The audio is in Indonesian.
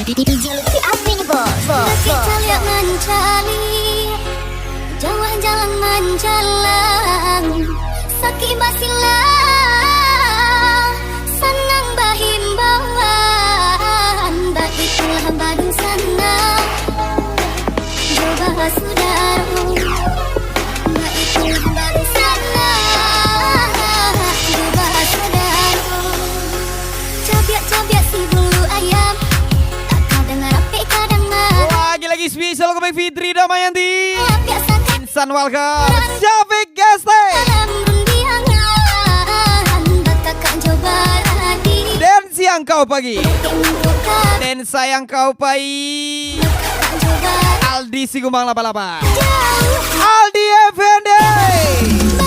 DJ Lutfi Asmi nih bos. Kita lihat mencari jauh jalan menjalan sakit basilah senang bahimbawan baiklah badung sana coba saudara baiklah badung sana coba saudara cabiak si bulu ayam tak kadang rapi kadang mah Lagi spesial Komik Fitri Damayanti biasa Insan welcome Syafiq Geste Dan siang kau pagi Dan sayang kau pai Aldi Sigumbang 88 Aldi Effendi